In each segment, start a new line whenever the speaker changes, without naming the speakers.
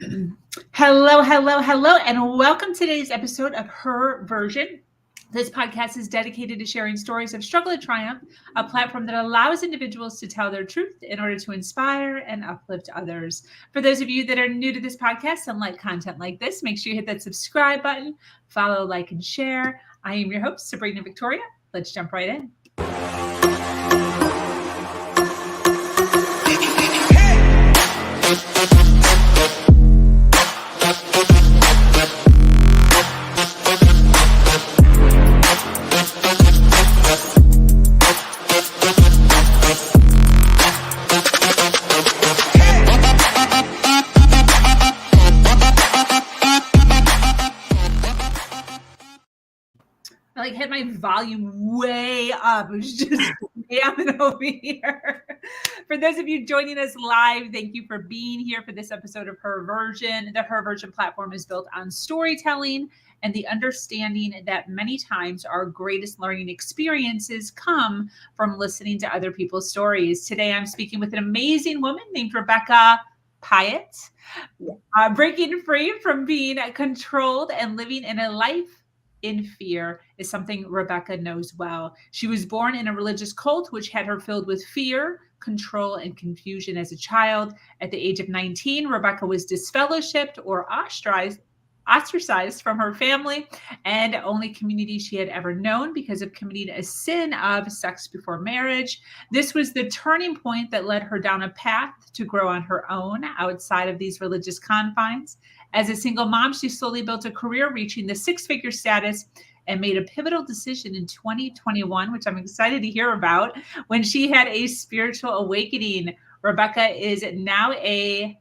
Hello, hello, hello, and welcome to today's episode of Her Version. This podcast is dedicated to sharing stories of struggle and triumph, a platform that allows individuals to tell their truth in order to inspire and uplift others. For those of you that are new to this podcast and like content like this, make sure you hit that subscribe button, follow, like, and share. I am your host, Sabrina Victoria. Let's jump right in. I hit my volume way up. It was just jamming over here. For those of you joining us live, thank you for being here for this episode of Her Version. The Her Version platform is built on storytelling and the understanding that many times our greatest learning experiences come from listening to other people's stories. Today, I'm speaking with an amazing woman named Rebekah Pyatt, breaking free from being controlled and living in a life in fear is something Rebekah knows well. She was born in a religious cult, which had her filled with fear, control, and confusion as a child. At the age of 19, Rebekah was disfellowshipped or ostracized from her family and only community she had ever known because of committing a sin of sex before marriage. This was the turning point that led her down a path to grow on her own outside of these religious confines. As a single mom, she slowly built a career, reaching the six-figure status, and made a pivotal decision in 2021, which I'm excited to hear about, when she had a spiritual awakening. Rebekah is now a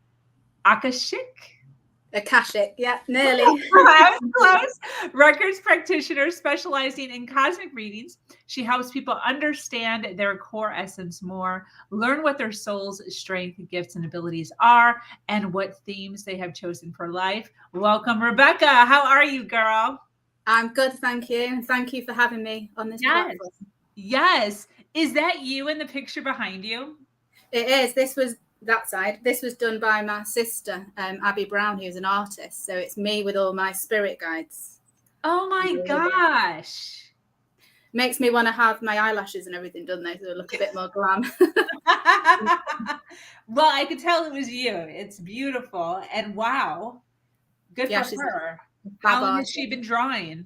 Akashic,
yeah, nearly.
I was close. Records practitioner specializing in cosmic readings. She helps people understand their core essence more, learn what their soul's strength, gifts, and abilities are, and what themes they have chosen for life. Welcome, Rebekah. How are you, girl?
I'm good, thank you. And thank you for having me on this platform.
Yes. Is that you in the picture behind you?
It is. This was that side. This was done by my sister, Abby Brown, who's an artist. So it's me with all my spirit guides.
Oh my gosh.
Makes me want to have my eyelashes and everything done though, so they look a bit more glam.
Well, I could tell it was you. It's beautiful. And wow. Good for her. How long has she been drawing?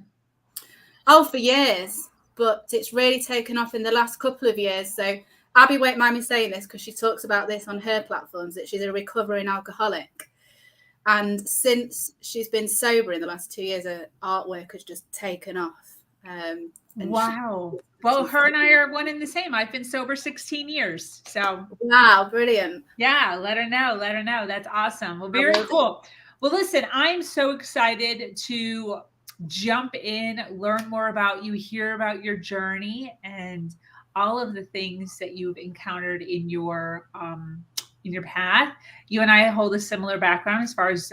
Oh, for years. But it's really taken off in the last couple of years. So Abby won't mind me saying this because she talks about this on her platforms, that she's a recovering alcoholic. And since she's been sober in the last 2 years, her artwork has just taken off.
Wow. Well, her and I are one and the same. I've been sober 16 years. So
wow, brilliant.
Yeah, let her know. Let her know. That's awesome. Well, very cool. Well, listen, I'm so excited to jump in, learn more about you, hear about your journey, and all of the things that you've encountered in your path. You and I hold a similar background as far as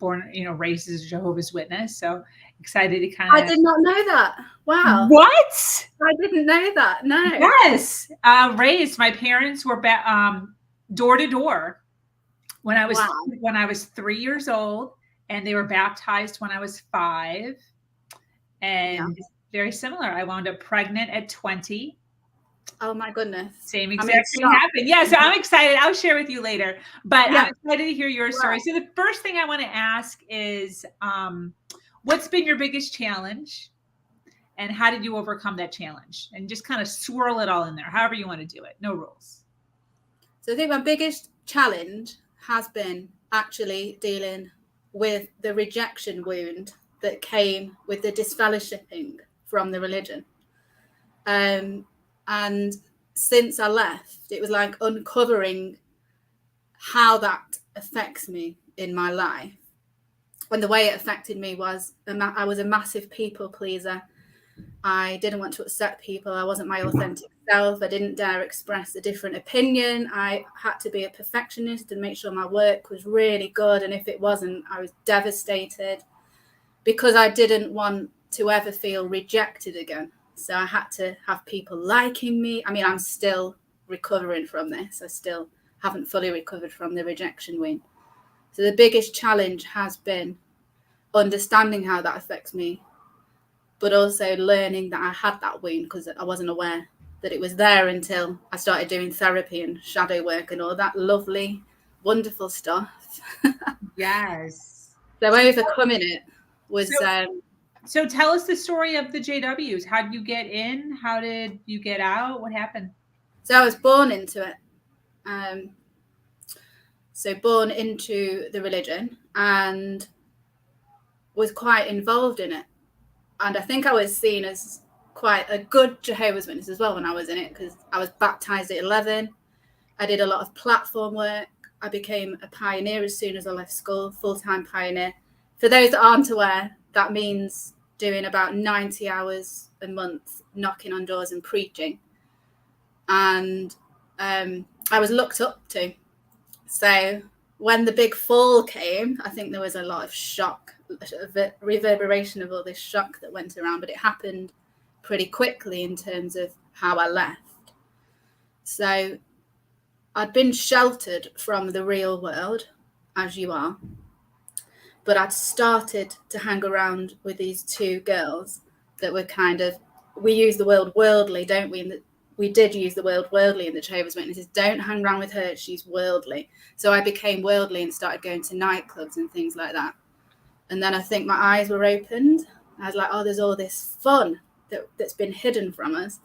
raised as a Jehovah's Witness. So excited to kind of.
I did not know that. Wow.
What?
I didn't know that. No.
Yes. Raised. My parents were door to door when I was 3 years old, and they were baptized when I was 5. And very similar. I wound up pregnant at 20.
Oh my goodness.
Same exact thing happened. Yeah, so I'm excited. I'll share with you later. But I'm excited to hear your story. So the first thing I want to ask is, what's been your biggest challenge? And how did you overcome that challenge? And just kind of swirl it all in there, however you want to do it. No rules.
So I think my biggest challenge has been actually dealing with the rejection wound that came with the disfellowshipping from the religion. And since I left, it was like uncovering how that affects me in my life. And the way it affected me was I was a massive people pleaser. I didn't want to upset people. I wasn't my authentic self. I didn't dare express a different opinion. I had to be a perfectionist and make sure my work was really good. And if it wasn't, I was devastated because I didn't want to ever feel rejected again. So I had to have people liking me. I mean, I'm still recovering from this. I still haven't fully recovered from the rejection wound. So the biggest challenge has been understanding how that affects me, but also learning that I had that wound, because I wasn't aware that it was there until I started doing therapy and shadow work and all that lovely, wonderful stuff.
Yes.
So overcoming it was...
So tell us the story of the JWs. How did you get in? How did you get out? What happened?
So I was born into it. So born into the religion and was quite involved in it. And I think I was seen as quite a good Jehovah's Witness as well when I was in it, because I was baptized at 11. I did a lot of platform work. I became a pioneer as soon as I left school, full-time pioneer. For those that aren't aware, that means doing about 90 hours a month, knocking on doors and preaching. And I was looked up to. So when the big fall came, I think there was a lot of shock, a reverberation of all this shock that went around, but it happened pretty quickly in terms of how I left. So I'd been sheltered from the real world, as you are, but I'd started to hang around with these two girls that were kind of, we use the word worldly, don't we? We did use the word worldly in the Jehovah's Witnesses. Don't hang around with her, she's worldly. So I became worldly and started going to nightclubs and things like that. And then I think my eyes were opened. I was like, oh, there's all this fun that's been hidden from us.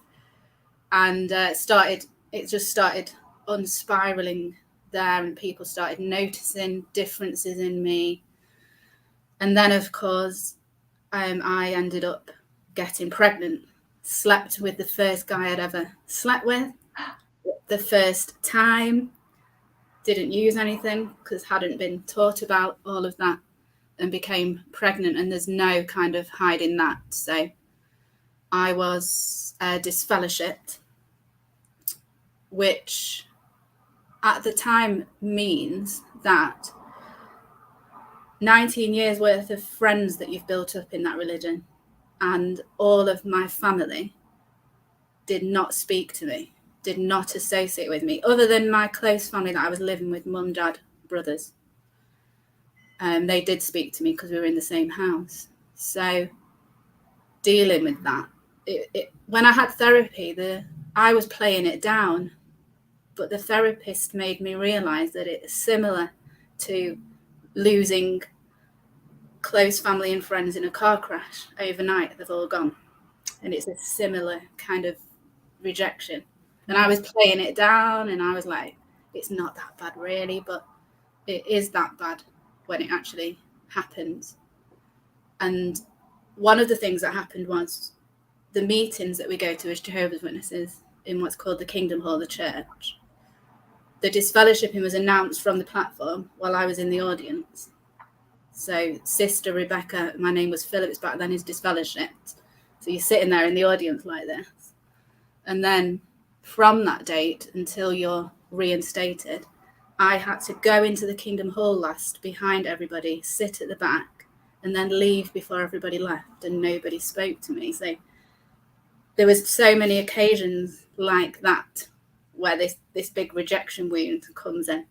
And it just started unspiraling there, and people started noticing differences in me. And then, of course, I ended up getting pregnant. Slept with the first guy I'd ever slept with, the first time. Didn't use anything because hadn't been taught about all of that, and became pregnant. And there's no kind of hiding that. So I was disfellowshipped, which at the time means that 19 years worth of friends that you've built up in that religion, and all of my family did not speak to me, did not associate with me, other than my close family that I was living with, mum, dad, brothers. They did speak to me because we were in the same house. So dealing with that, when I had therapy, I was playing it down, but the therapist made me realize that it's similar to losing close family and friends in a car crash overnight. They've all gone, and it's a similar kind of rejection. And I was playing it down, and I was like, it's not that bad really, but it is that bad when it actually happens. And one of the things that happened was the meetings that we go to as Jehovah's Witnesses in what's called the Kingdom Hall, the church. The disfellowshipping was announced from the platform while I was in the audience. So Sister Rebekah, my name was Phillips back then, is disfellowshipped. So you're sitting there in the audience like this. And then from that date until you're reinstated, I had to go into the Kingdom Hall last behind everybody, sit at the back, and then leave before everybody left, and nobody spoke to me. So there was so many occasions like that where this big rejection wound comes in,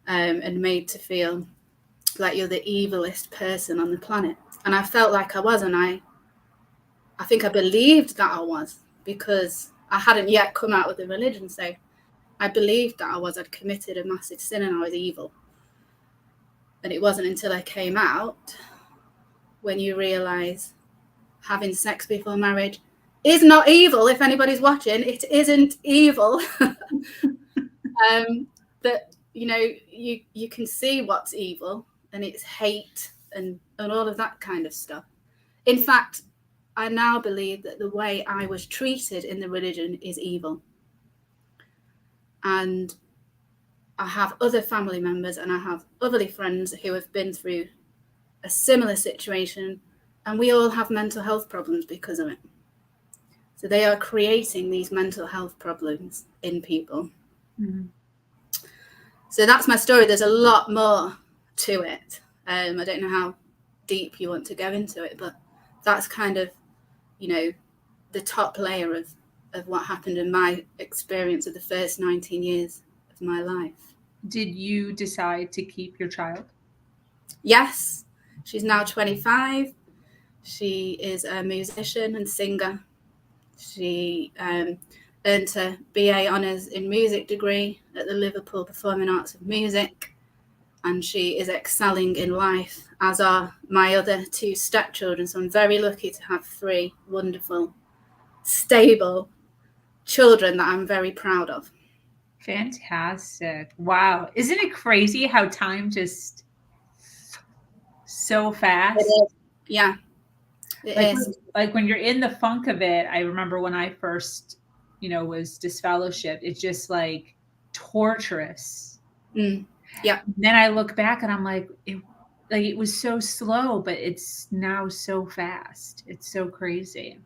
and made to feel like you're the evilest person on the planet. And I felt like I was, and I think I believed that I was, because I hadn't yet come out of the religion. So I believed that I'd committed a massive sin and I was evil. And it wasn't until I came out when you realize having sex before marriage is not evil. If anybody's watching, it isn't evil. That, you can see what's evil, and it's hate and all of that kind of stuff. In fact, I now believe that the way I was treated in the religion is evil. And I have other family members and I have other friends who have been through a similar situation, and we all have mental health problems because of it. So they are creating these mental health problems in people. Mm-hmm. So that's my story. There's a lot more to it. I don't know how deep you want to go into it, but that's kind of, the top layer of what happened in my experience of the first 19 years of my life.
did you decide to keep your child?
Yes, she's now 25. She is a musician and singer. She earned her BA Honours in Music degree at the Liverpool Performing Arts of Music, and she is excelling in life, as are my other two stepchildren. So I'm very lucky to have three wonderful, stable children that I'm very proud of.
Fantastic. Wow. Isn't it crazy how time just so fast?
It is. Yeah, it
Like,
is.
like when you're in the funk of it, I remember when I first, was disfellowshipped, it's just like torturous.
Yeah.
Then I look back and I'm like, it was so slow, but it's now so fast. It's so crazy.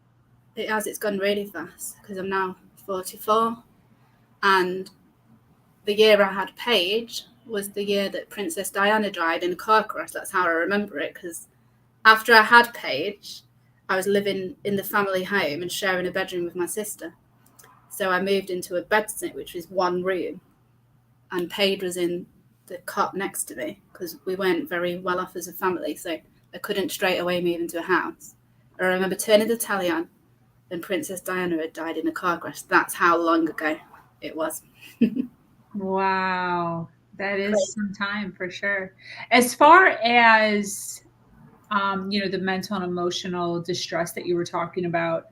It has. It's gone really fast because I'm now 44, and the year I had Paige was the year that Princess Diana died in a car crash. That's how I remember it, because after I had Paige, I was living in the family home and sharing a bedroom with my sister. So I moved into a bedsit, which was one room, and Paige was in the cot next to me because we weren't very well off as a family. So I couldn't straight away move into a house. I remember turning the telly on and Princess Diana had died in a car crash. That's how long ago it was.
Wow. That is some time for sure. As far as the mental and emotional distress that you were talking about,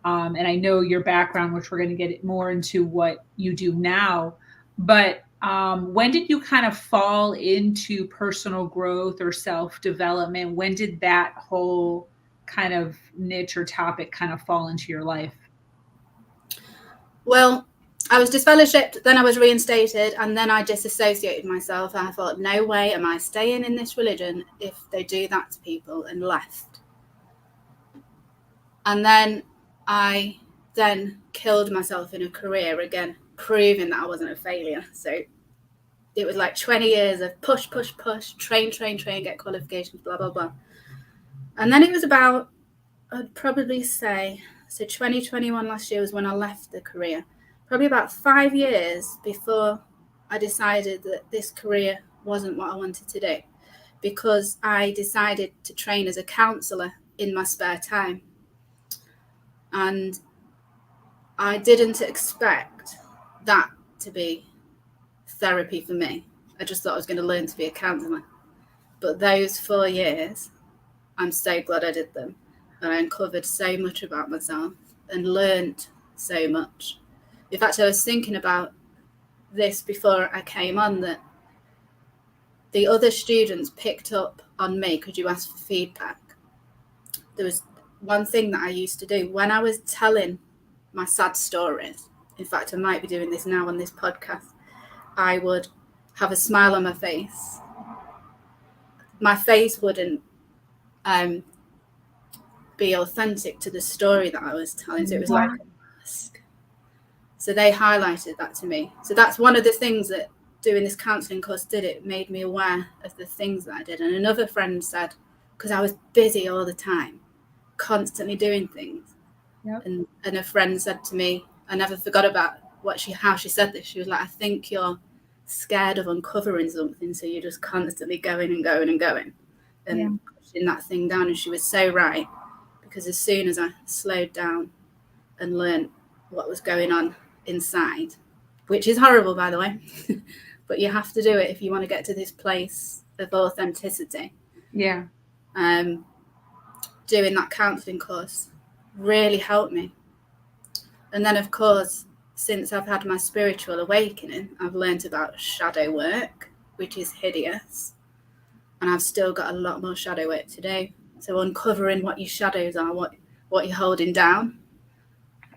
and I know your background, which we're going to get more into what you do now, but when did you kind of fall into personal growth or self-development? When did that whole kind of niche or topic kind of fall into your life?
Well, I was disfellowshipped, then I was reinstated, and then I disassociated myself. I thought, no way am I staying in this religion if they do that to people, and left. And then I killed myself in a career again, proving that I wasn't a failure. So it was like 20 years of push, train, get qualifications, blah, blah, blah. And then it was about, I'd probably say, so 2021 last year was when I left the career. Probably about 5 years before I decided that this career wasn't what I wanted to do, because I decided to train as a counsellor in my spare time. And I didn't expect that to be therapy for me. I just thought I was going to learn to be a counsellor. But those 4 years, I'm so glad I did them. And I uncovered so much about myself and learned so much. In fact, I was thinking about this before I came on, that the other students picked up on me because you asked for feedback. There was one thing that I used to do when I was telling my sad stories. In fact, I might be doing this now on this podcast. I would have a smile on my face. My face wouldn't be authentic to the story that I was telling. So it was like a mask. So they highlighted that to me. So that's one of the things that doing this counselling course did. It made me aware of the things that I did. And another friend said, because I was busy all the time, constantly doing things.
Yep.
And a friend said to me, I never forgot about how she said this. She was like, I think you're scared of uncovering something, so you're just constantly going and pushing that thing down. And she was so right, because as soon as I slowed down and learned what was going on inside, which is horrible, by the way, but you have to do it if you want to get to this place of authenticity.
Yeah.
Doing that counselling course really helped me. And then, of course, since I've had my spiritual awakening, I've learned about shadow work, which is hideous. And I've still got a lot more shadow work to do. So uncovering what your shadows are, what you're holding down.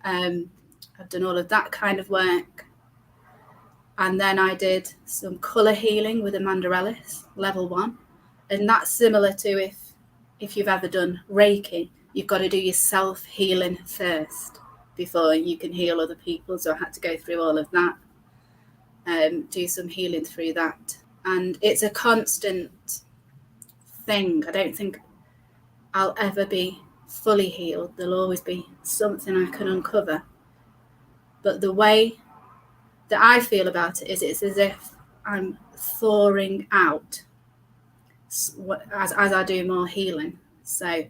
I've done all of that kind of work. And then I did some colour healing with Amanda Ellis, level 1. And that's similar to if you've ever done Reiki, you've got to do your self-healing first before you can heal other people. So I had to go through all of that, do some healing through that. And it's a constant thing. I don't think I'll ever be fully healed. There'll always be something I can uncover. But the way that I feel about it is, it's as if I'm thawing out as I do more healing. So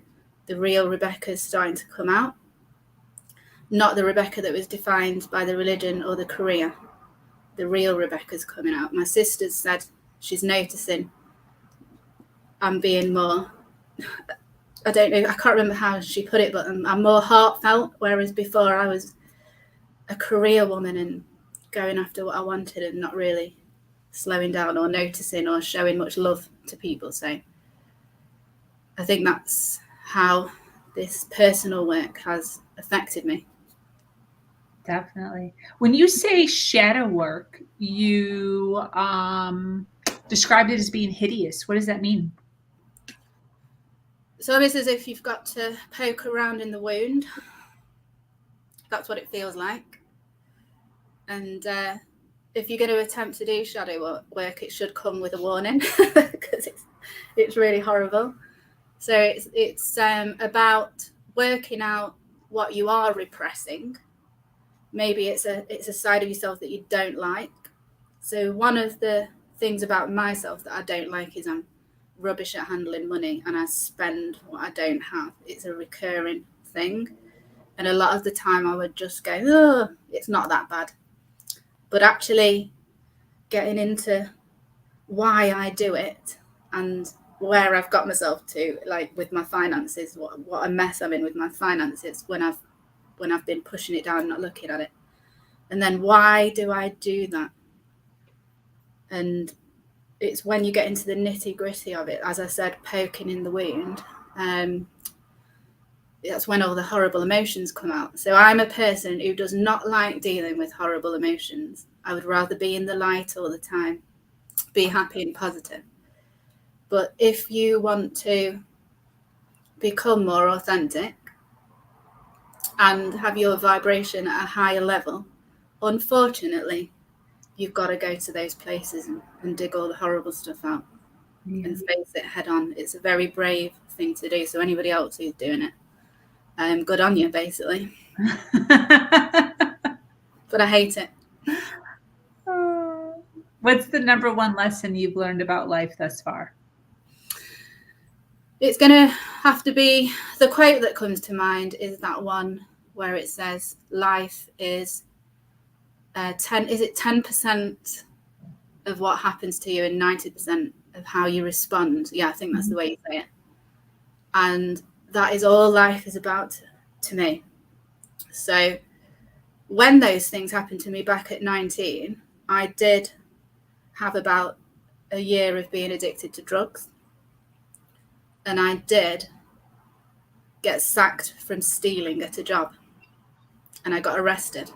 the real Rebekah is starting to come out, not the Rebekah that was defined by the religion or the career. The real Rebekah's coming out. My sister said she's noticing I'm being more, I don't know, I can't remember how she put it, but I'm more heartfelt, whereas before I was a career woman and going after what I wanted and not really slowing down or noticing or showing much love to people. So I think that's how this personal work has affected me.
Definitely. When you say shadow work, you described it as being hideous. What does that mean?
It's almost as if you've got to poke around in the wound. That's what it feels like. And if you're going to attempt to do shadow work, it should come with a warning because it's really horrible. So it's about working out what you are repressing. Maybe it's a side of yourself that you don't like. So one of the things about myself that I don't like is I'm rubbish at handling money and I spend what I don't have. It's a recurring thing. And a lot of the time I would just go, oh, it's not that bad. But actually getting into why I do it and where I've got myself to, like with my finances, what a mess I'm in with my finances when I've been pushing it down, not looking at it. And then why do I do that? And it's when you get into the nitty gritty of it, as I said, poking in the wound, that's when all the horrible emotions come out. So I'm a person who does not like dealing with horrible emotions. I would rather be in the light all the time, be happy and positive. But if you want to become more authentic and have your vibration at a higher level, unfortunately, you've got to go to those places and dig all the horrible stuff out and face it head on. It's a very brave thing to do. So anybody else who's doing it, good on you, basically. But I hate it.
What's the number one lesson you've learned about life thus far?
It's going to have to be, the quote that comes to mind is that one where it says life is 10% of what happens to you and 90% of how you respond. Yeah, I think that's the way you say it. And that is all life is about to me. So when those things happened to me back at 19, I did have about a year of being addicted to drugs. And I did get sacked from stealing at a job. And I got arrested.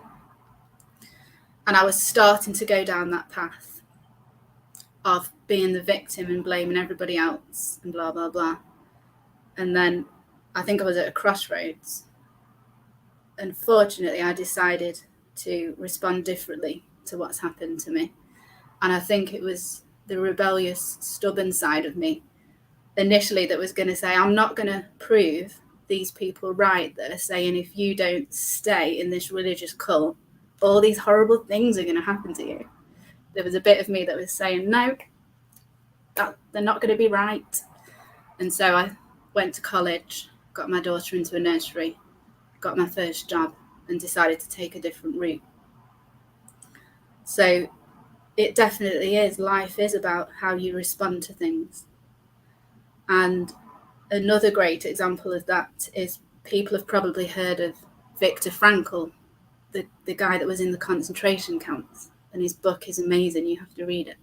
And I was starting to go down that path of being the victim and blaming everybody else and blah, blah, blah. And then I think I was at a crossroads. Unfortunately, I decided to respond differently to what's happened to me. And I think it was the rebellious, stubborn side of me initially that was going to say, I'm not going to prove these people right that are saying if you don't stay in this religious cult, all these horrible things are going to happen to you. There was a bit of me that was saying, no, they're not going to be right. And so I went to college, got my daughter into a nursery, got my first job, and decided to take a different route. So it definitely is. Life is about how you respond to things. And another great example of that is people have probably heard of Viktor Frankl, the guy that was in the concentration camps. And his book is amazing. You have to read it.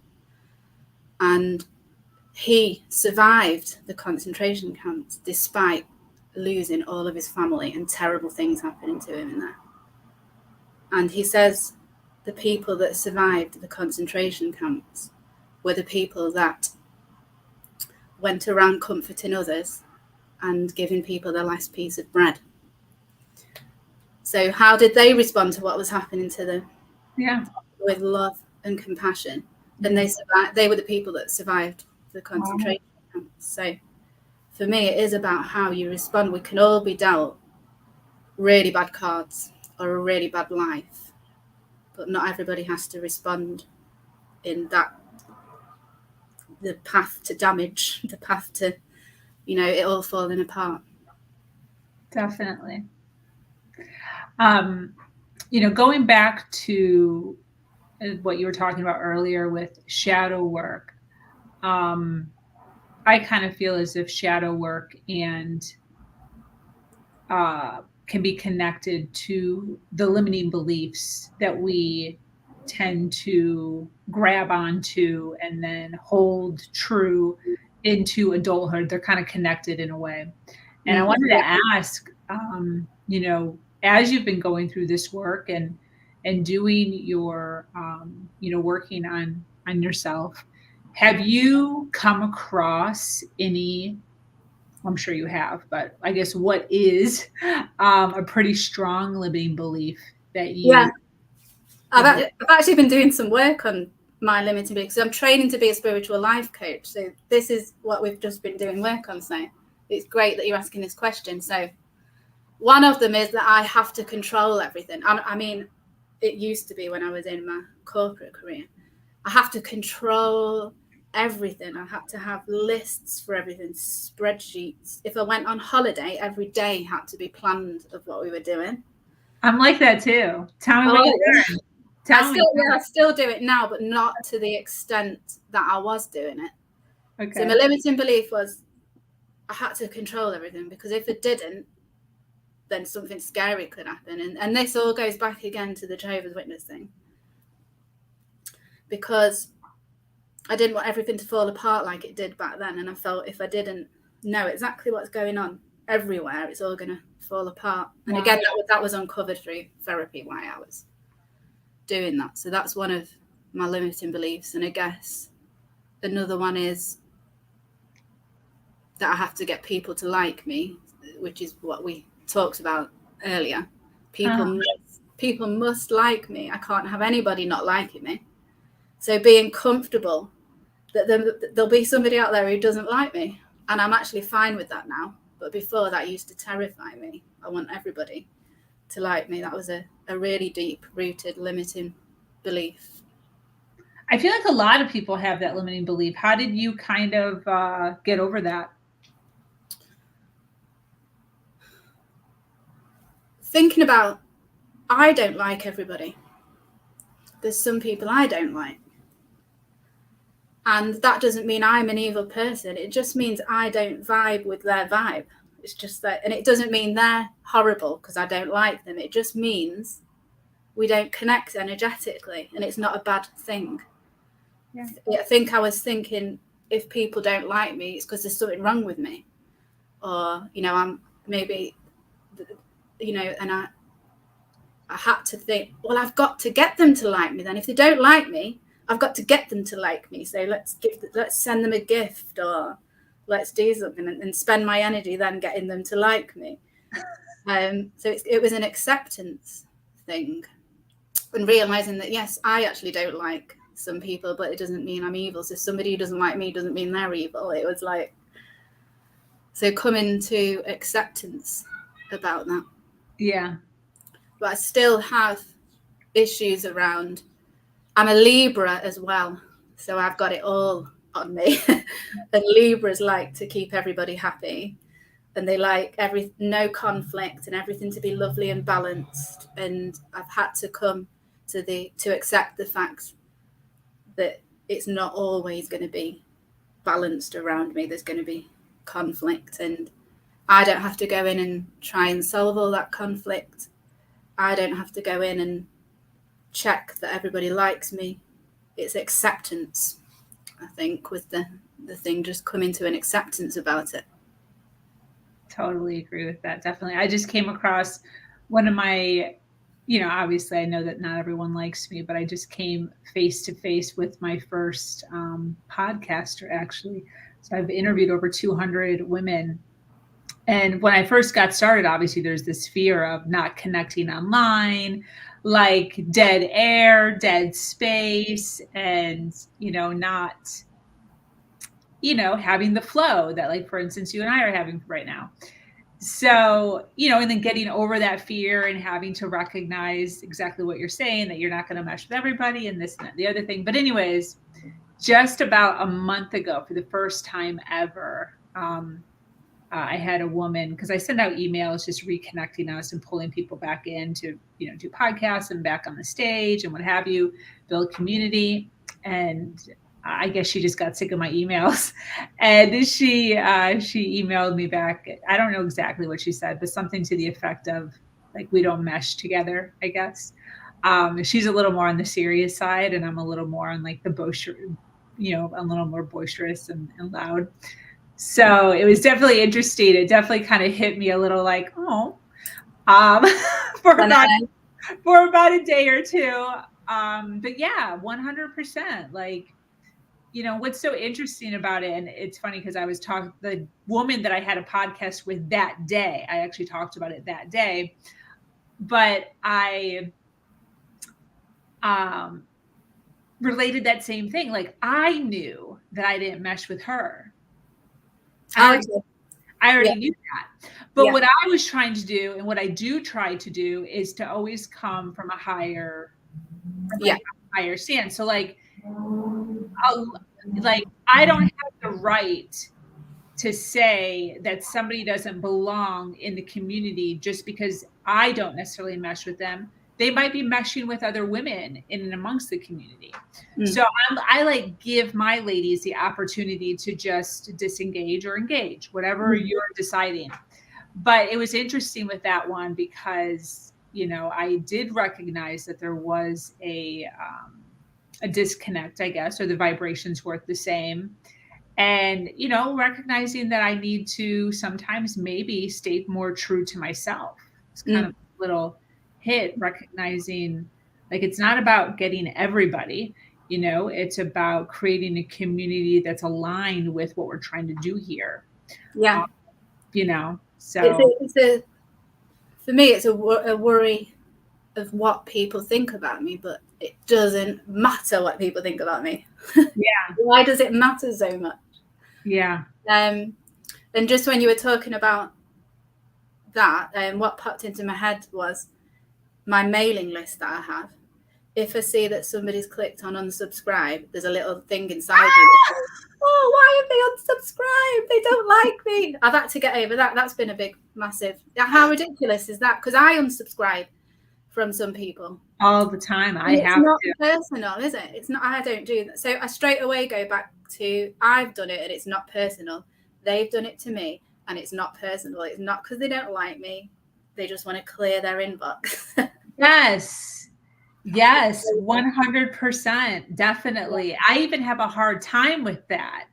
And he survived the concentration camps despite losing all of his family and terrible things happening to him in there. And he says the people that survived the concentration camps were the people that went around comforting others and giving people their last piece of bread. So how did they respond to what was happening to them?
Yeah.
With love and compassion. And they were the people that survived the concentration camps. So for me, it is about how you respond. We can all be dealt really bad cards or a really bad life, but not everybody has to respond in that the path to damage, the path to, it all falling apart.
Definitely. Going back to what you were talking about earlier with shadow work, I kind of feel as if shadow work and can be connected to the limiting beliefs that we tend to grab onto and then hold true into adulthood. They're kind of connected in a way. And I wanted to ask, as you've been going through this work and doing your, working on yourself, have you come across any? I'm sure you have, but I guess what is a pretty strong limiting belief that you?
Yeah, I've actually been doing some work on my limiting beliefs. So I'm training to be a spiritual life coach. So this is what we've just been doing work on. So it's great that you're asking this question. So one of them is that I have to control everything. I mean, it used to be when I was in my corporate career. I have to control everything. I had to have lists for everything, spreadsheets. If I went on holiday, every day had to be planned of what we were doing.
I'm like that too. Tell me what you learned.
I still do it now, but not to the extent that I was doing it. Okay. So my limiting belief was I had to control everything, because if it didn't, then something scary could happen. And this all goes back again to the Jehovah's Witness thing. Because I didn't want everything to fall apart like it did back then. And I felt if I didn't know exactly what's going on everywhere, it's all going to fall apart. And again, that was uncovered through therapy, why I was doing that. So that's one of my limiting beliefs. And I guess another one is that I have to get people to like me, which is what we talked about earlier. People must like me. I can't have anybody not liking me. So being comfortable that there'll be somebody out there who doesn't like me, and I'm actually fine with that now. But before, that used to terrify me. I want everybody to like me. That was a really deep-rooted limiting belief.
I feel like a lot of people have that limiting belief. How did you kind of get over that?
Thinking about, I don't like everybody. There's some people I don't like. And that doesn't mean I'm an evil person. It just means I don't vibe with their vibe. It's just that, and it doesn't mean they're horrible because I don't like them. It just means we don't connect energetically, and it's not a bad thing. Yeah. I think I was thinking, if people don't like me, it's because there's something wrong with me. Or, I'm maybe, and I had to think, well, I've got to get them to like me then. If they don't like me, I've got to get them to like me. So let's send them a gift, or let's do something, and spend my energy then getting them to like me. So it was an acceptance thing, and realizing that, yes, I actually don't like some people, but it doesn't mean I'm evil. So somebody who doesn't like me doesn't mean they're evil. It was like, so coming to acceptance about that.
Yeah.
But I still have issues around, I'm a Libra as well. So I've got it all on me. And Libras like to keep everybody happy. And they like no conflict and everything to be lovely and balanced. And I've had to come to accept the fact that it's not always going to be balanced around me. There's going to be conflict, and I don't have to go in and try and solve all that conflict. I don't have to go in and check that everybody likes me. It's acceptance, I think, with the thing, just coming to an acceptance about it.
Totally agree with that. Definitely. I just came across one of my, obviously I know that not everyone likes me, but I just came face to face with my first podcaster, actually. So I've interviewed over 200 women. And when I first got started, obviously there's this fear of not connecting online, like dead air, dead space, and, not, having the flow that, like, for instance, you and I are having right now. So, and then getting over that fear and having to recognize exactly what you're saying, that you're not going to mesh with everybody and this and that, the other thing. But anyways, just about a month ago, for the first time ever, I had a woman, because I send out emails just reconnecting us and pulling people back in to, do podcasts and back on the stage and what have you, build community. And I guess she just got sick of my emails, and she emailed me back. I don't know exactly what she said, but something to the effect of like, we don't mesh together, I guess. She's a little more on the serious side, and I'm a little more on like the boisterous, a little more boisterous and loud. So it was definitely interesting. It definitely kind of hit me a little like, oh, um, for about a day or two. But yeah, 100%. Like, what's so interesting about it, and it's funny because I was talking, the woman that I had a podcast with that day, I actually talked about it that day, but I related that same thing. Like, I knew that I didn't mesh with her. I already knew that. But what I was trying to do, and what I do try to do, is to always come from a higher stance. So like I don't have the right to say that somebody doesn't belong in the community just because I don't necessarily mesh with them. They might be meshing with other women in and amongst the community. So I like give my ladies the opportunity to just disengage or engage, whatever you're deciding. But it was interesting with that one because, I did recognize that there was a disconnect, I guess, or the vibrations weren't the same. And, recognizing that I need to sometimes maybe stay more true to myself. It's kind of a little hit, recognizing like it's not about getting everybody, it's about creating a community that's aligned with what we're trying to do here. So
for me, it's a worry of what people think about me, but it doesn't matter what people think about me.
Yeah.
Why does it matter so much?
Yeah.
And just when you were talking about that, what popped into my head was my mailing list that I have. If I see that somebody's clicked on unsubscribe, there's a little thing inside me that says, oh, why have they unsubscribed? They don't like me. I've had to get over that. That's been a big, massive. How ridiculous is that? Because I unsubscribe from some people
all the time.
It's not personal, is it? It's not. I don't do that. So I straight away go back to I've done it and it's not personal. They've done it to me and it's not personal. It's not because they don't like me. They just want to clear their inbox.
Yes, 100%, definitely. I even have a hard time with that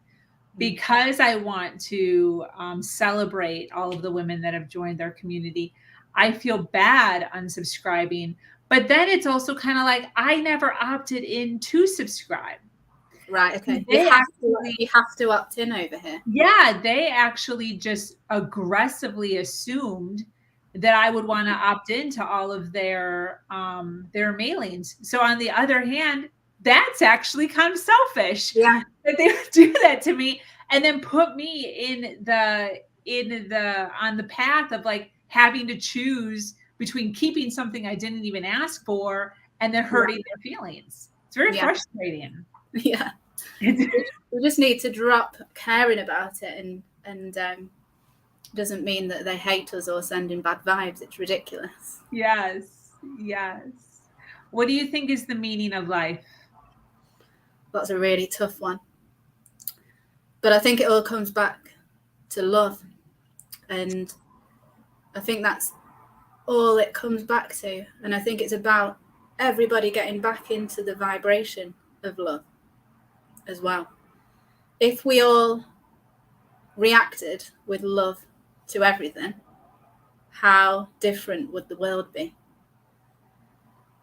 because I want to celebrate all of the women that have joined their community. I feel bad unsubscribing, but then it's also kind of like I never opted in to subscribe.
Right. Okay. You have to opt in over here.
Yeah, they actually just aggressively assumed that I would want to opt into all of their mailings. So on the other hand, that's actually kind of selfish.
Yeah.
That they would do that to me and then put me on the path of like having to choose between keeping something I didn't even ask for and then hurting their feelings. It's very frustrating.
Yeah. We just need to drop caring about it and doesn't mean that they hate us or send in bad vibes. It's ridiculous.
Yes. What do you think is the meaning of life?
That's a really tough one. But I think it all comes back to love. And I think that's all it comes back to. And I think it's about everybody getting back into the vibration of love as well. If we all reacted with love to everything, how different would the world be?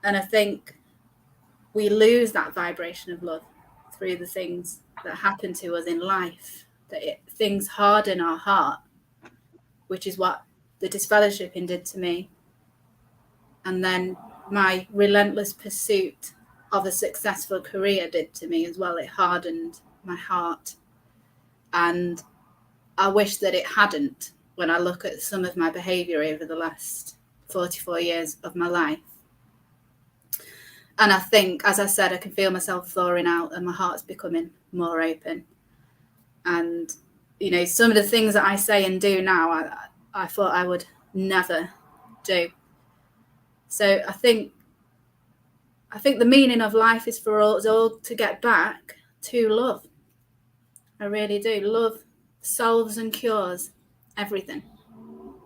And I think we lose that vibration of love through the things that happen to us in life, things harden our heart, which is what the disfellowshipping did to me. And then my relentless pursuit of a successful career did to me as well. It hardened my heart. And I wish that it hadn't when I look at some of my behavior over the last 44 years of my life. And I think, as I said, I can feel myself thawing out and my heart's becoming more open. And, you know, some of the things that I say and do now, I thought I would never do. So I think the meaning of life is for us all to get back to love. I really do. Love solves and cures everything.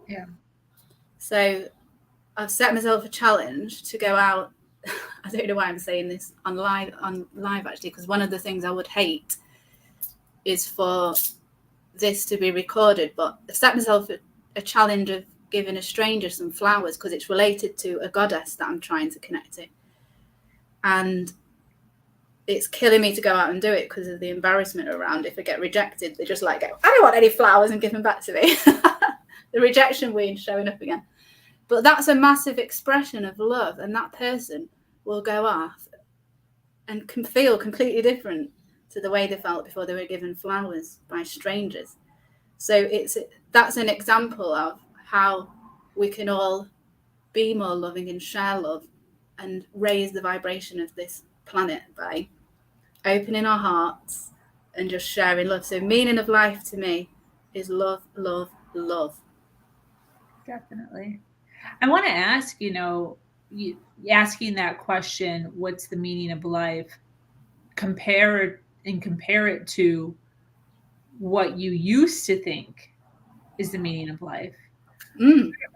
Yeah.
So I've set myself a challenge to go out. I don't know why I'm saying this on live actually, because one of the things I would hate is for this to be recorded, but I've set myself a challenge of giving a stranger some flowers because it's related to a goddess that I'm trying to connect to. And it's killing me to go out and do it because of the embarrassment around if I get rejected. They just like go, I don't want any flowers, and give them back to me. The rejection wound showing up again. But that's a massive expression of love, and that person will go off and can feel completely different to the way they felt before they were given flowers by strangers. So that's an example of how we can all be more loving and share love and raise the vibration of this planet by opening our hearts and just sharing love. So meaning of life to me is love, love, love.
Definitely. I want to ask, asking that question, what's the meaning of life? Compare it to what you used to think is the meaning of life.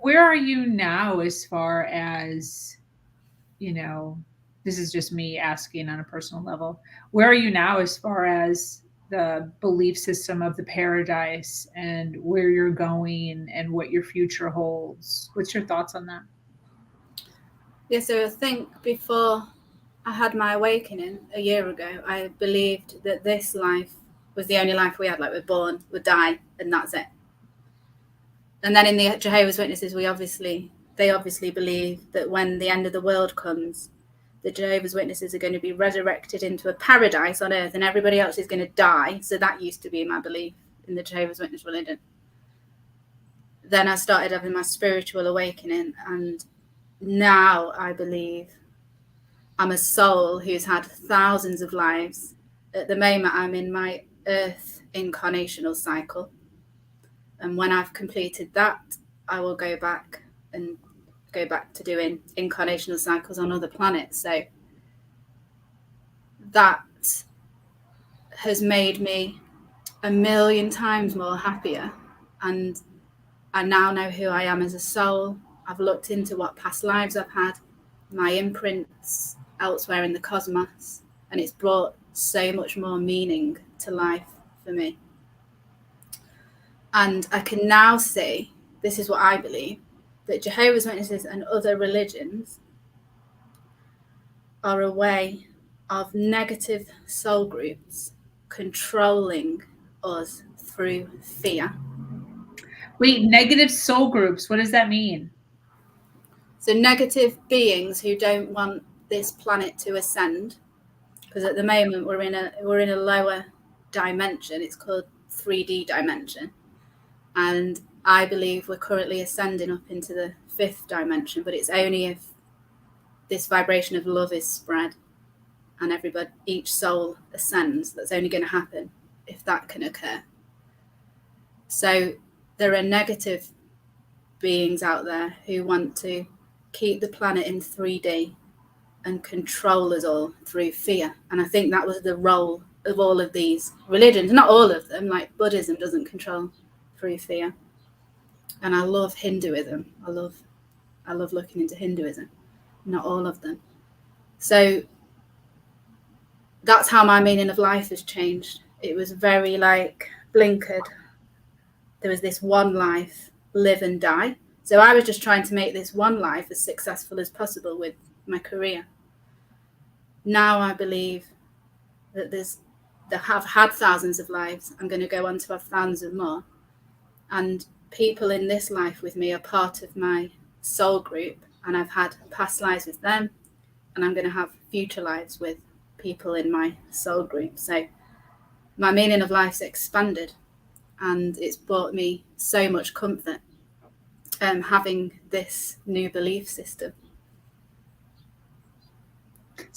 Where are you now as far as, this is just me asking on a personal level, where are you now as far as the belief system of the paradise and where you're going and what your future holds? What's your thoughts on that?
Yeah, so I think before I had my awakening a year ago, I believed that this life was the only life we had. Like, we're born, we die, and that's it. And then in the Jehovah's Witnesses, they obviously believe that when the end of the world comes, the Jehovah's Witnesses are going to be resurrected into a paradise on earth and everybody else is going to die. So that used to be my belief in the Jehovah's Witness religion. Then I started having my spiritual awakening, and now I believe I'm a soul who's had thousands of lives. At the moment, I'm in my earth incarnational cycle. And when I've completed that, I will go back to doing incarnational cycles on other planets. So that has made me a million times more happier. And I now know who I am as a soul. I've looked into what past lives I've had, my imprints elsewhere in the cosmos, and it's brought so much more meaning to life for me. And I can now see, this is what I believe, that Jehovah's Witnesses and other religions are a way of negative soul groups controlling us through fear.
Wait, negative soul groups, what does that mean?
So negative beings who don't want this planet to ascend, because at the moment we're in a lower dimension. It's called 3D dimension. And I believe we're currently ascending up into the 5th dimension, but it's only if this vibration of love is spread and each soul ascends. That's only going to happen if that can occur. So there are negative beings out there who want to keep the planet in 3D and control us all through fear. And I think that was the role of all of these religions. Not all of them, like Buddhism doesn't control through fear. And I love Hinduism. I love looking into Hinduism. Not all of them. So that's how my meaning of life has changed. It was very blinkered. There was this one life, live and die. So I was just trying to make this one life as successful as possible with my career. Now I believe that have had thousands of lives. I'm going to go on to have thousands of more. And people in this life with me are part of my soul group, and I've had past lives with them, and I'm going to have future lives with people in my soul group. So my meaning of life's expanded, and it's brought me so much comfort having this new belief system.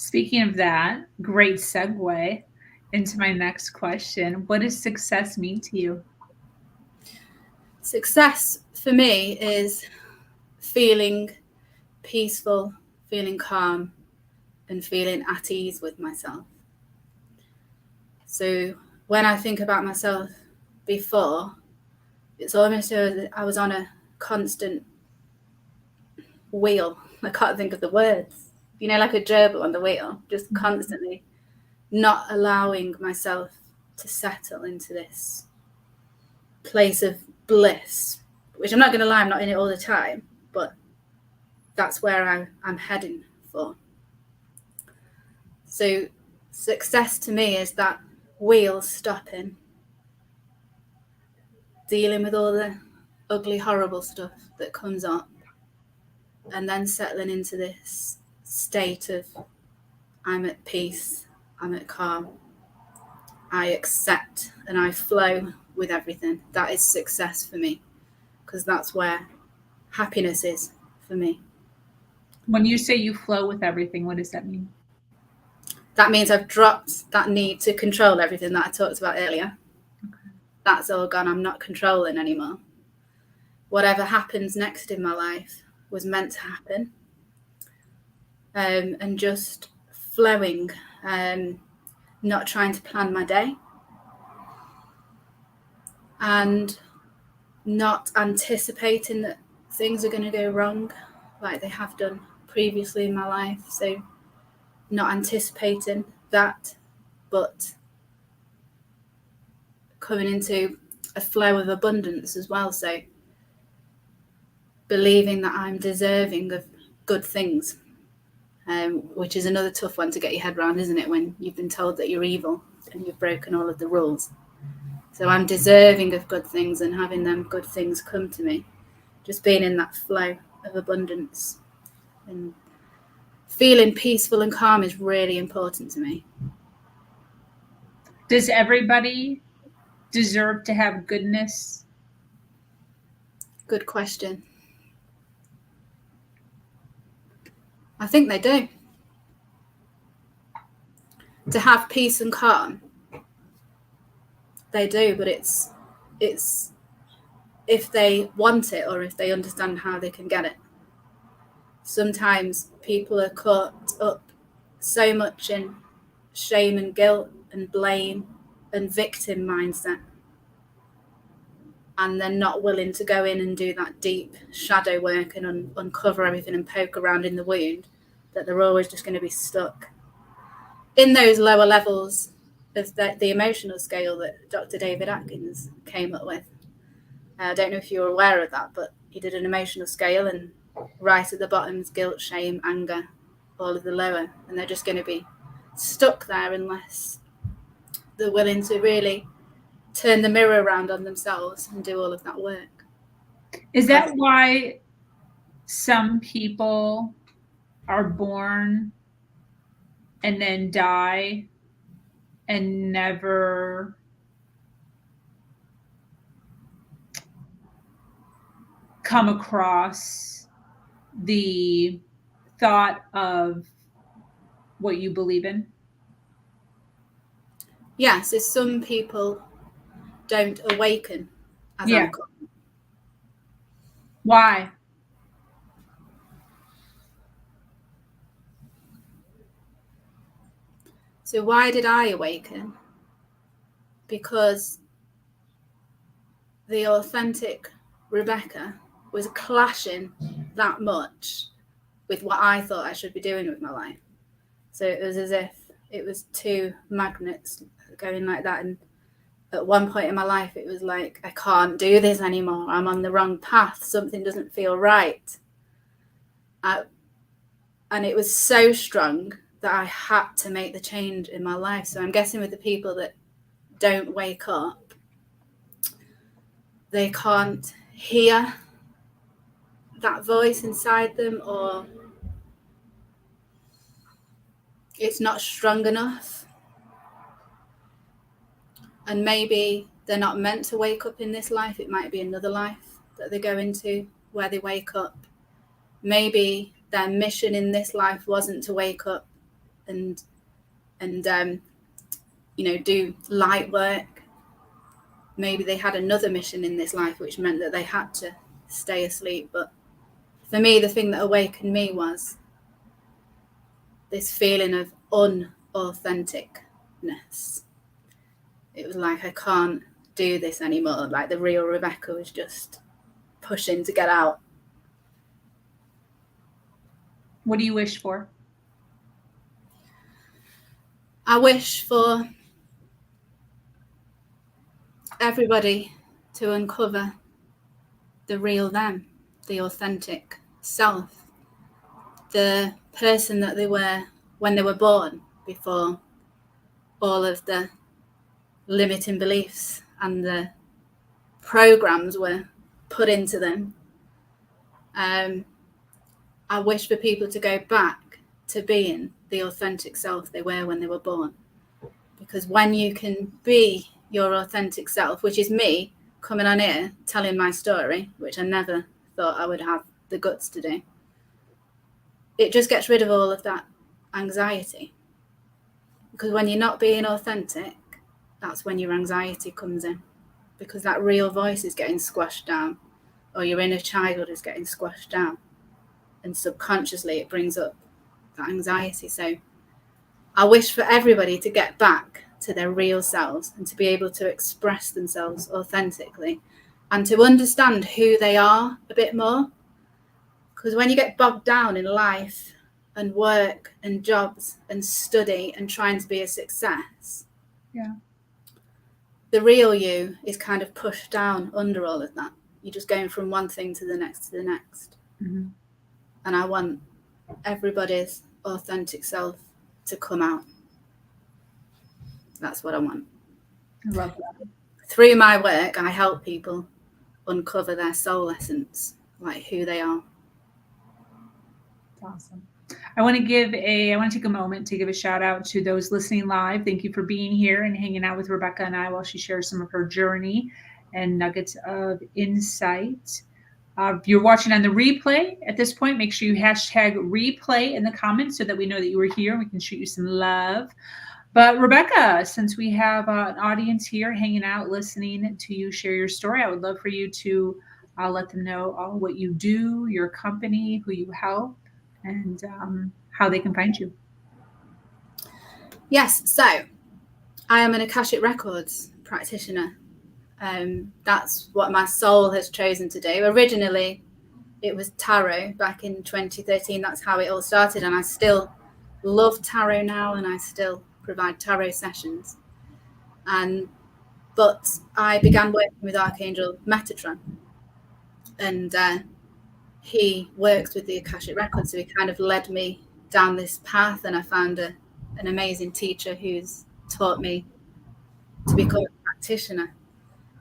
Speaking of that, great segue into my next question. What does success mean to you?
Success for me is feeling peaceful, feeling calm, and feeling at ease with myself. So when I think about myself before, it's almost as I was on a constant wheel. I can't think of the words. You know, like a gerbil on the wheel, just constantly not allowing myself to settle into this place of bliss, which I'm not going to lie, I'm not in it all the time, but that's where I'm heading for. So success to me is that wheel stopping, dealing with all the ugly, horrible stuff that comes up, and then settling into this state of I'm at peace, I'm at calm, I accept and I flow with everything. That is success for me, because that's where happiness is for me.
When you say you flow with everything, what does that mean?
That means I've dropped that need to control everything that I talked about earlier.
Okay.
That's all gone. I'm not controlling anymore. Whatever happens next in my life was meant to happen. And just flowing, not trying to plan my day, and not anticipating that things are going to go wrong like they have done previously in my life. So not anticipating that, but coming into a flow of abundance as well. So believing that I'm deserving of good things, which is another tough one to get your head around, isn't it, when you've been told that you're evil and you've broken all of the rules. So I'm deserving of good things and having them good things come to me. Just being in that flow of abundance and feeling peaceful and calm is really important to me.
Does everybody deserve to have goodness?
Good question. I think they do. To have peace and calm, they do, but it's if they want it or if they understand how they can get it. Sometimes people are caught up so much in shame and guilt and blame and victim mindset, and they're not willing to go in and do that deep shadow work and uncover everything and poke around in the wound, that they're always just going to be stuck in those lower levels of the emotional scale that Dr. David Atkins came up with. I don't know if you're aware of that, but he did an emotional scale, and right at the bottom is guilt, shame, anger, all of the lower, and they're just going to be stuck there unless they're willing to really turn the mirror around on themselves and do all of that work.
Is that why some people are born and then die and never come across the thought of what you believe in?
Yes, so some people don't awaken as
Yeah.
uncommon.
Why?
So why did I awaken? Because the authentic Rebekah was clashing that much with what I thought I should be doing with my life. So it was as if it was two magnets going like that. And at one point in my life, it was like, I can't do this anymore. I'm on the wrong path. Something doesn't feel right. And it was so strong that I had to make the change in my life. So I'm guessing with the people that don't wake up, they can't hear that voice inside them, or it's not strong enough. And maybe they're not meant to wake up in this life. It might be another life that they go into where they wake up. Maybe their mission in this life wasn't to wake up and do light work. Maybe they had another mission in this life, which meant that they had to stay asleep. But for me, the thing that awakened me was this feeling of unauthenticness. It was like, I can't do this anymore. Like the real Rebekah was just pushing to get out.
What do you wish for?
I wish for everybody to uncover the real them, the authentic self, the person that they were when they were born, before all of the limiting beliefs and the programs were put into them. I wish for people to go back to being the authentic self they were when they were born. Because when you can be your authentic self, which is me coming on here telling my story, which I never thought I would have the guts to do, it just gets rid of all of that anxiety. Because when you're not being authentic, that's when your anxiety comes in, because that real voice is getting squashed down, or your inner child is getting squashed down, and subconsciously it brings up that anxiety. So I wish for everybody to get back to their real selves and to be able to express themselves authentically and to understand who they are a bit more. Because when you get bogged down in life and work and jobs and study and trying to be a success, the real you is kind of pushed down under all of that. You're just going from one thing to the next to the next.
Mm-hmm.
And I want everybody's authentic self to come out. That's what I want.
I love that.
Through my work, I help people uncover their soul essence, like who they are.
That's awesome. I want to take a moment to give a shout out to those listening live. Thank you for being here and hanging out with Rebekah and I while she shares some of her journey and nuggets of insight. If you're watching on the replay at this point, make sure you hashtag replay in the comments so that we know that you were here and we can shoot you some love. But Rebekah, since we have an audience here hanging out, listening to you share your story, I would love for you to let them know what you do, your company, who you help, and how they can find you.
Yes, so I am an Akashic Records practitioner. That's what my soul has chosen to do. Originally, it was tarot back in 2013. That's how it all started. And I still love tarot now, and I still provide tarot sessions. But I began working with Archangel Metatron, and he works with the Akashic Records. So he kind of led me down this path, and I found an amazing teacher who's taught me to become a practitioner.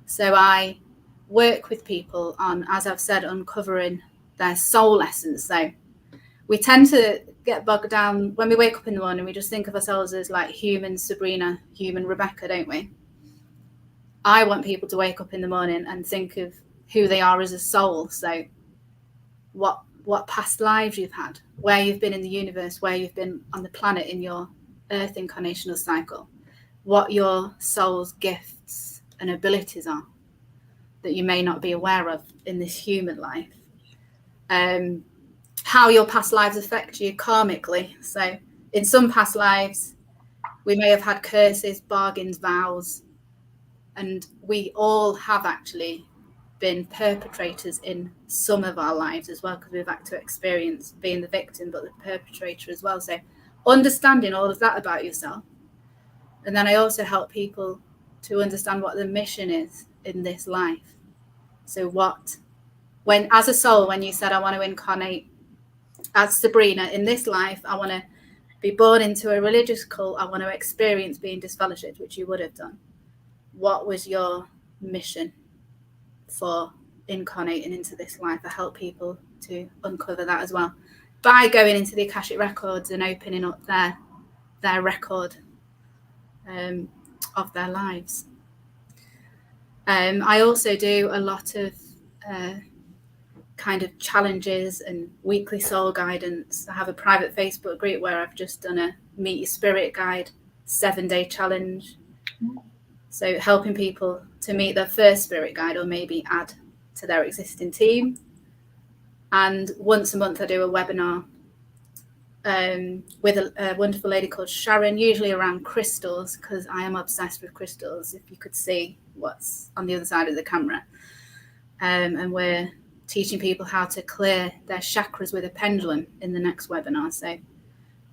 So I work with people on, as I've said, uncovering their soul essence. So we tend to get bogged down when we wake up in the morning. We just think of ourselves as like human Sabrina, human Rebekah, don't we? I want people to wake up in the morning and think of who they are as a soul. So what past lives you've had, where you've been in the universe, where you've been on the planet in your earth incarnational cycle, what your soul's gifts and abilities are that you may not be aware of in this human life, how your past lives affect you karmically. So in some past lives, we may have had curses, bargains, vows, and we all have actually been perpetrators in some of our lives as well, because we've had to experience being the victim but the perpetrator as well. So understanding all of that about yourself. And then I also help people to understand what the mission is in this life. So when as a soul, when you said, I want to incarnate as Sabrina in this life, I want to be born into a religious cult, I want to experience being disfellowshipped, which you would have done. What was your mission for incarnating into this life? I help people to uncover that as well by going into the Akashic Records and opening up their record of their lives. I also do a lot of kind of challenges and weekly soul guidance. I have a private Facebook group where I've just done Meet Your Spirit Guide 7-day challenge. So helping people to meet their first spirit guide or maybe add to their existing team. And once a month I do a webinar with a wonderful lady called Sharon, usually around crystals, because I am obsessed with crystals, if you could see what's on the other side of the camera. And we're teaching people how to clear their chakras with a pendulum in the next webinar. So I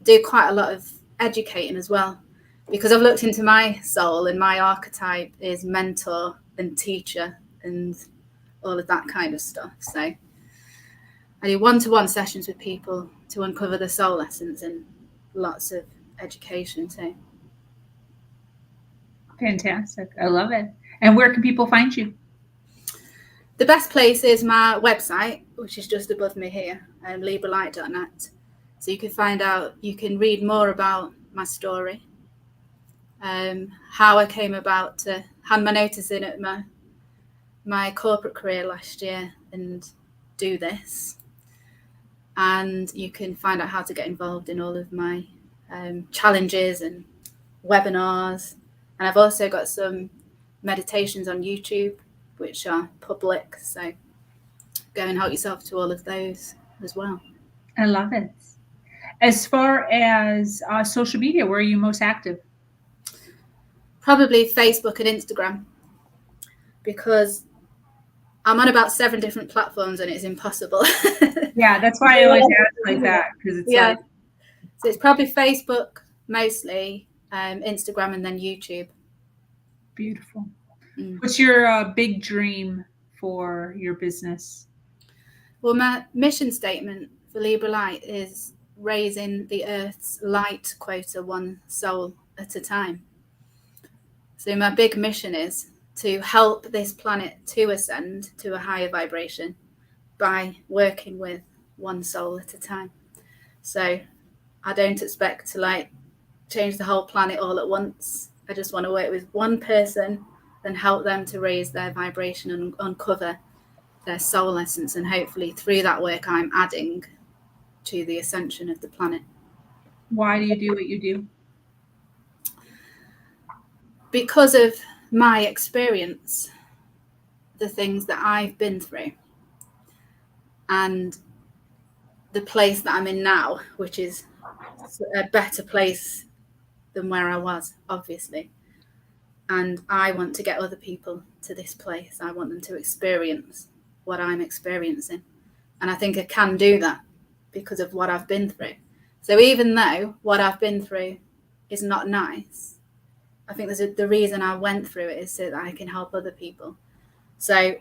do quite a lot of educating as well, because I've looked into my soul and my archetype is mentor and teacher and all of that kind of stuff. So I do one-to-one sessions with people to uncover the soul essence and lots of education too.
Fantastic. I love it. And where can people find you?
The best place is my website, which is just above me here, libralight.net. So you can find out, you can read more about my story, how I came about to hand my notice in at my corporate career last year and do this. And you can find out how to get involved in all of my challenges and webinars. And I've also got some meditations on YouTube, which are public. So go and help yourself to all of those as well.
I love it. As far as social media, where are you most active?
Probably Facebook and Instagram, because I'm on about 7 different platforms and it's impossible.
Yeah, that's why I always ask like that, because it's like...
So it's probably Facebook mostly, Instagram, and then YouTube.
Beautiful. What's your big dream for your business?
Well, my mission statement for Libra Light is raising the Earth's light quota 1 soul at a time. So my big mission is to help this planet to ascend to a higher vibration by working with 1 soul at a time. So I don't expect to change the whole planet all at once. I just want to work with 1 person and help them to raise their vibration and uncover their soul essence. And hopefully through that work, I'm adding to the ascension of the planet.
Why do you do what you do?
Because of my experience, the things that I've been through, and the place that I'm in now, which is a better place than where I was, obviously. And I want to get other people to this place. I want them to experience what I'm experiencing. And I think I can do that because of what I've been through. So even though what I've been through is not nice, I think the reason I went through it is so that I can help other people. So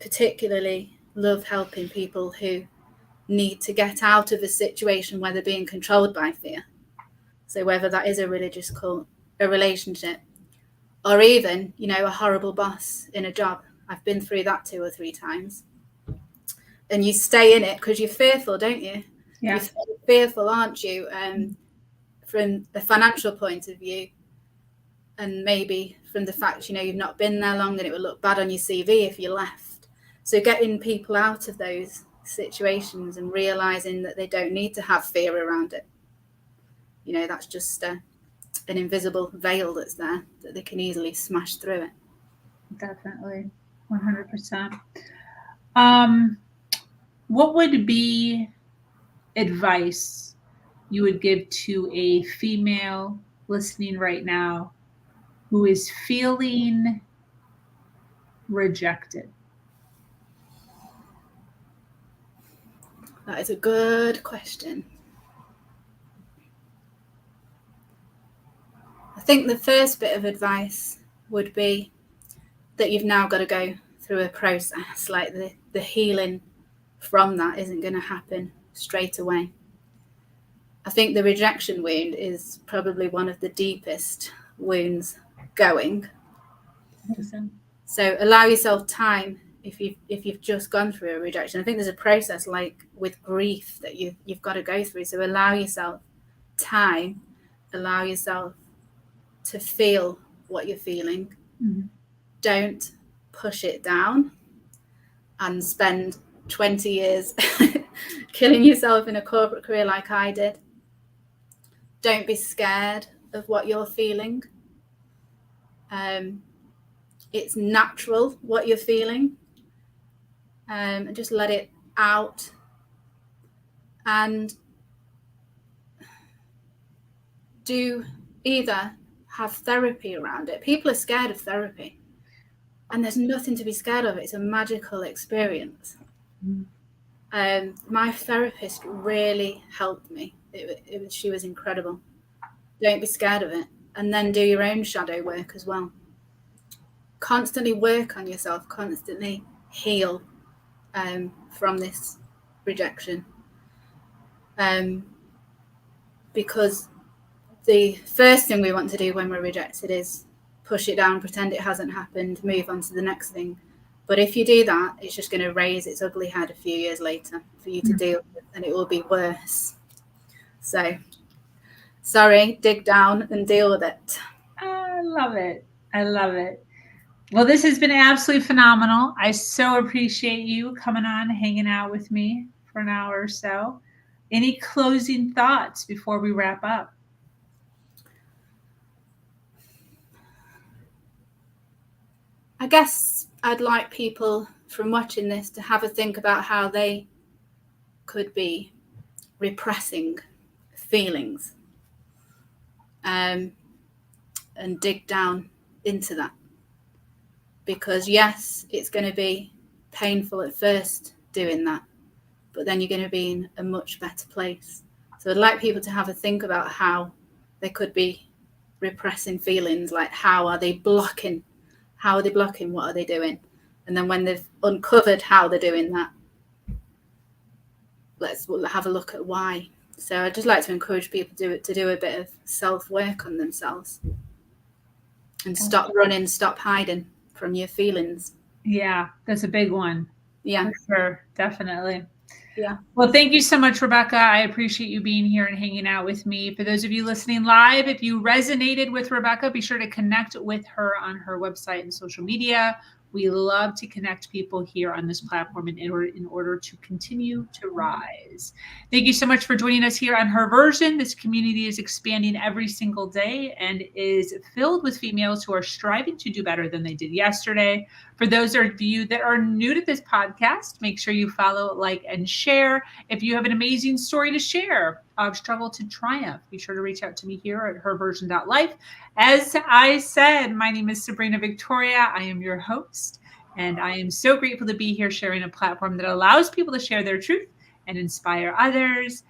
particularly love helping people who need to get out of a situation where they're being controlled by fear. So whether that is a religious cult, a relationship, or even, a horrible boss in a job. I've been through that 2 or 3 times. And you stay in it because you're fearful, don't you?
Yeah.
You're fearful, aren't you? From the financial point of view, and maybe from the fact, you've not been there long and it would look bad on your CV if you left. So getting people out of those situations and realizing that they don't need to have fear around it. That's just an invisible veil that's there that they can easily smash through it.
Definitely. 100%. What would be advice you would give to a female listening right now who is feeling rejected?
That is a good question. I think the first bit of advice would be that you've now got to go through a process. Like the healing from that isn't going to happen straight away. I think the rejection wound is probably one of the deepest wounds going. So allow yourself time if you've just gone through a rejection. I think there's a process like with grief that you've got to go through. So allow yourself time, allow yourself to feel what you're feeling.
Mm-hmm.
Don't push it down and spend 20 years killing yourself in a corporate career like I did. don't be scared of what you're feeling. It's natural what you're feeling. And just let it out. And do either have therapy around it. People are scared of therapy. And there's nothing to be scared of. It's a magical experience. My therapist really helped me. She was incredible. Don't be scared of it. And then do your own shadow work as well. Constantly work on yourself. Constantly heal from this rejection. Because the first thing we want to do when we're rejected is push it down, pretend it hasn't happened, move on to the next thing. But if you do that, it's just going to raise its ugly head a few years later for you to deal with, and it will be worse. So, sorry, dig down and deal with it.
I love it. I love it. Well, this has been absolutely phenomenal. I so appreciate you coming on, hanging out with me for an hour or so. Any closing thoughts before we wrap up?
I guess I'd like people from watching this to have a think about how they could be repressing feelings, and dig down into that. Because yes, it's going to be painful at first doing that, but then you're going to be in a much better place. So I'd like people to have a think about how they could be repressing feelings, like how are they blocking? How are they blocking? What are they doing? And then when they've uncovered how they're doing that, let's have a look at why. So I'd just like to encourage people to do a bit of self-work on themselves and stop running, stop hiding from your feelings.
Yeah, that's a big one.
Yeah.
For sure. Definitely.
Yeah.
Well, thank you so much, Rebekah. I appreciate you being here and hanging out with me. For those of you listening live, if you resonated with Rebekah, be sure to connect with her on her website and social media. We love to connect people here on this platform in order to continue to rise. Thank you so much for joining us here on Her Version. This community is expanding every single day and is filled with females who are striving to do better than they did yesterday. For those of you that are new to this podcast, make sure you follow, like, and share. If you have an amazing story to share of struggle to triumph, be sure to reach out to me here at herversion.life. As I said, my name is Sabrina Victoria. I am your host, and I am so grateful to be here sharing a platform that allows people to share their truth and inspire others.